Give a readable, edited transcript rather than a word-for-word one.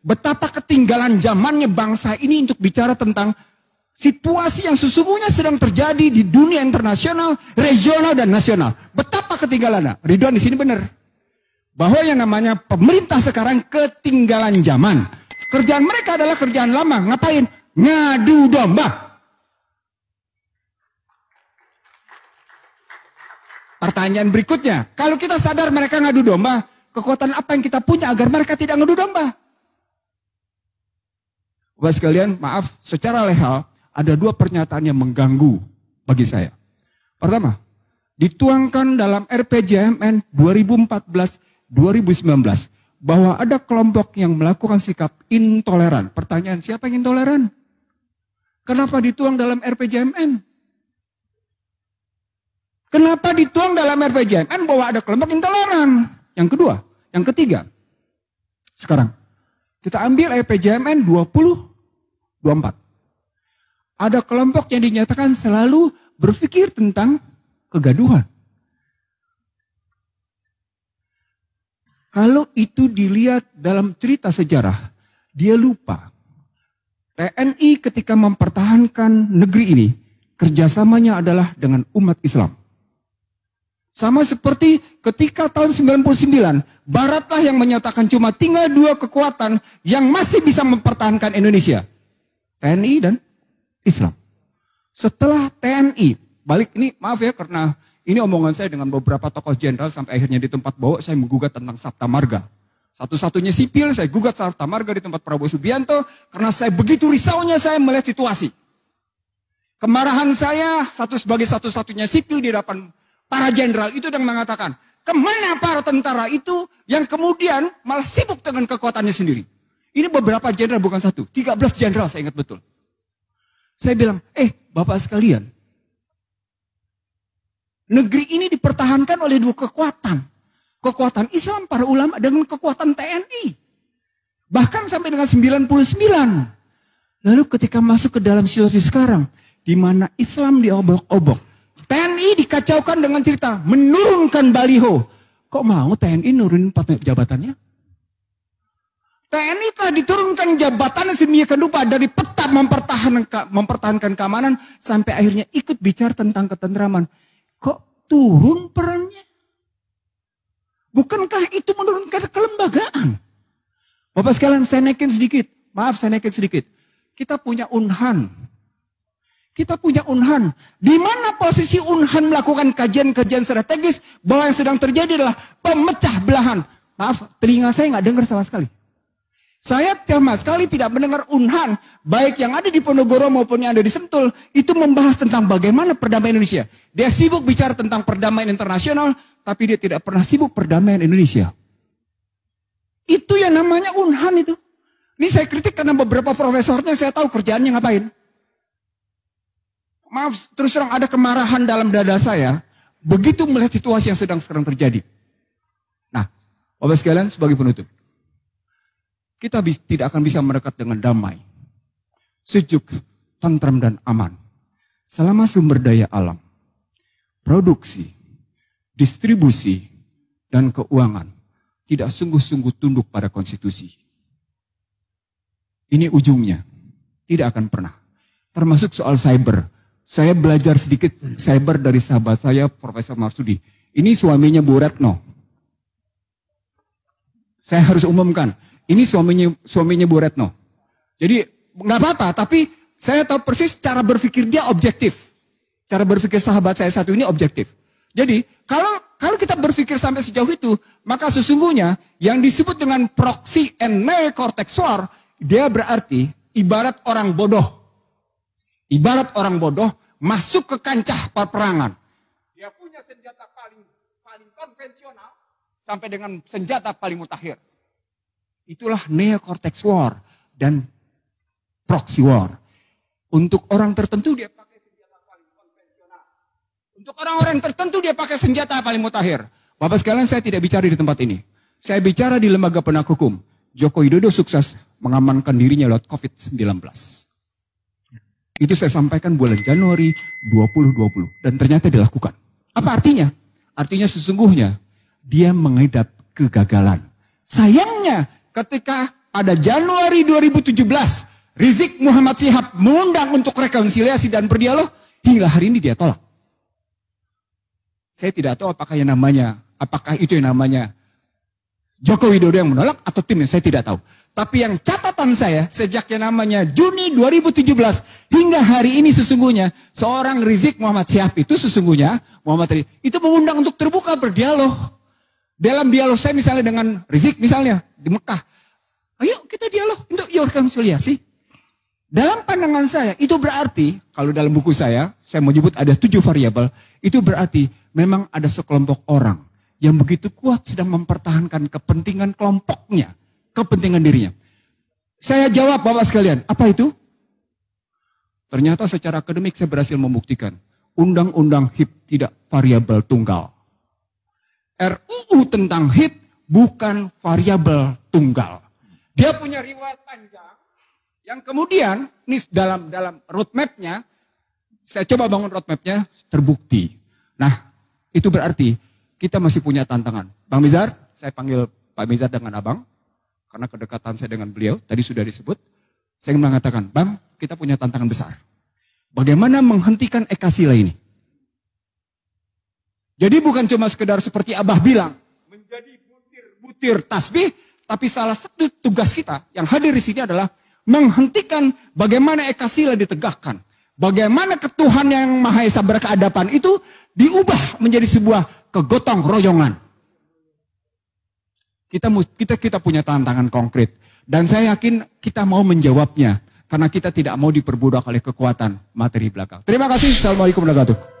Betapa ketinggalan zamannya bangsa ini untuk bicara tentang situasi yang sesungguhnya sedang terjadi di dunia internasional, regional, dan nasional. Betapa ketinggalannya. Ridwan di sini benar. Bahwa yang namanya pemerintah sekarang ketinggalan zaman. Kerjaan mereka adalah kerjaan lama. Ngapain? Ngadu domba. Pertanyaan berikutnya. Kalau kita sadar mereka ngadu domba, kekuatan apa yang kita punya agar mereka tidak ngadu domba? Bapak sekalian, maaf, secara legal ada dua pernyataan yang mengganggu bagi saya. Pertama, dituangkan dalam RPJMN 2014-2019 bahwa ada kelompok yang melakukan sikap intoleran. Pertanyaan, siapa yang intoleran? Kenapa dituang dalam RPJMN? Kenapa dituang dalam RPJMN bahwa ada kelompok intoleran? Yang kedua, yang ketiga. Sekarang, kita ambil RPJMN 2024. Ada kelompok yang dinyatakan selalu berpikir tentang kegaduhan. Kalau itu dilihat dalam cerita sejarah, dia lupa. TNI ketika mempertahankan negeri ini, kerjasamanya adalah dengan umat Islam. Sama seperti ketika tahun 99, Baratlah yang menyatakan cuma tinggal dua kekuatan yang masih bisa mempertahankan Indonesia. TNI dan Islam. Setelah TNI, balik ini maaf ya karena ini omongan saya dengan beberapa tokoh jenderal sampai akhirnya di tempat bawah saya menggugat tentang Sabta Marga. Satu-satunya sipil saya gugat Sabta Marga di tempat Prabowo Subianto karena saya begitu risaunya saya melihat situasi. Kemarahan saya sebagai satu-satunya sipil di hadapan para jenderal itu yang mengatakan, kemana para tentara itu yang kemudian malah sibuk dengan kekuatannya sendiri. Ini beberapa jenderal bukan satu, 13 jenderal saya ingat betul. Saya bilang, Bapak sekalian, negeri ini dipertahankan oleh dua kekuatan. Kekuatan Islam, para ulama, dengan kekuatan TNI. Bahkan sampai dengan 99. Lalu ketika masuk ke dalam situasi sekarang, di mana Islam diobok-obok, TNI dikacaukan dengan cerita menurunkan baliho. Kok mau TNI nurunin jabatannya? TNI telah diturunkan jabatannya sedemikian rupa dari peta mempertahankan keamanan sampai akhirnya ikut bicara tentang ketentraman. Kok turun perannya? Bukankah itu menurunkan kelembagaan? Bapak sekalian, saya naikin sedikit. Maaf, saya naikin sedikit. Kita punya Unhan. Di mana posisi Unhan melakukan kajian-kajian strategis bahwa yang sedang terjadi adalah pemecah belahan. Maaf, telinga saya nggak dengar sama sekali. Saya sama sekali tidak mendengar Unhan, baik yang ada di Ponorogo maupun yang ada di Sentul, itu membahas tentang bagaimana perdamaian Indonesia. Dia sibuk bicara tentang perdamaian internasional, tapi dia tidak pernah sibuk perdamaian Indonesia. Itu yang namanya Unhan itu. Ini saya kritik karena beberapa profesornya saya tahu kerjaannya ngapain. Maaf, terus terang ada kemarahan dalam dada saya, begitu melihat situasi yang sedang sekarang terjadi. Nah, Bapak sekalian sebagai penutup. Kita tidak akan bisa mendekat dengan damai, sejuk, tentram, dan aman. Selama sumber daya alam, produksi, distribusi, dan keuangan tidak sungguh-sungguh tunduk pada konstitusi. Ini ujungnya, tidak akan pernah. Termasuk soal cyber. Saya belajar sedikit cyber dari sahabat saya, Profesor Marsudi. Ini suaminya Bu Retno. Saya harus umumkan. Ini suaminya Bu Retno. Jadi nggak apa-apa, tapi saya tahu persis cara berpikir dia objektif. Cara berpikir sahabat saya satu ini objektif. Jadi kalau kita berpikir sampai sejauh itu, maka sesungguhnya yang disebut dengan proxy and neocortex war, dia berarti ibarat orang bodoh. Ibarat orang bodoh masuk ke kancah peperangan. Dia punya senjata paling konvensional sampai dengan senjata paling mutakhir. Itulah neocortex war dan proxy war. Untuk orang tertentu dia pakai senjata paling konvensional. Untuk orang-orang tertentu dia pakai senjata paling mutakhir. Bapak sekalian, saya tidak bicara di tempat ini. Saya bicara di lembaga penegak hukum. Joko Widodo sukses mengamankan dirinya lewat COVID-19. Itu saya sampaikan bulan Januari 2020. Dan ternyata dilakukan. Apa artinya? Artinya sesungguhnya dia mengidap kegagalan. Sayangnya ketika pada Januari 2017, Rizik Muhammad Syihab mengundang untuk rekonsiliasi dan berdialog, hingga hari ini dia tolak. Saya tidak tahu apakah itu yang namanya Joko Widodo yang menolak atau timnya, saya tidak tahu. Tapi yang catatan saya, sejak yang namanya Juni 2017 hingga hari ini sesungguhnya, seorang Rizik Muhammad Syihab itu sesungguhnya, itu mengundang untuk terbuka berdialog. Dalam dialog saya misalnya dengan Rizik misalnya, di Mekah. Ayo kita dialog untuk rekonsiliasi. Dalam pandangan saya, itu berarti, kalau dalam buku saya menyebut ada 7 variabel, itu berarti memang ada sekelompok orang yang begitu kuat sedang mempertahankan kepentingan kelompoknya, kepentingan dirinya. Saya jawab Bapak sekalian, apa itu? Ternyata secara akademik saya berhasil membuktikan, Undang-Undang HIP tidak variabel tunggal. RUU tentang HIP bukan variabel tunggal. Dia punya riwayat panjang, yang kemudian nih dalam roadmap-nya, saya coba bangun roadmap-nya, terbukti. Nah, itu berarti kita masih punya tantangan. Bang Mizar, saya panggil Pak Mizar dengan abang, karena kedekatan saya dengan beliau, tadi sudah disebut. Saya ingin mengatakan, Bang, kita punya tantangan besar. Bagaimana menghentikan Ekasila ini? Jadi bukan cuma sekedar seperti Abah bilang, menjadi butir-butir tasbih, tapi salah satu tugas kita yang hadir di sini adalah menghentikan bagaimana Ekasila ditegakkan. Bagaimana ketuhanan yang Maha Esa berkeadapan itu diubah menjadi sebuah kegotong royongan. Kita punya tantangan konkret. Dan saya yakin kita mau menjawabnya. Karena kita tidak mau diperbudak oleh kekuatan materi belakang. Terima kasih. Assalamualaikum warahmatullahi wabarakatuh.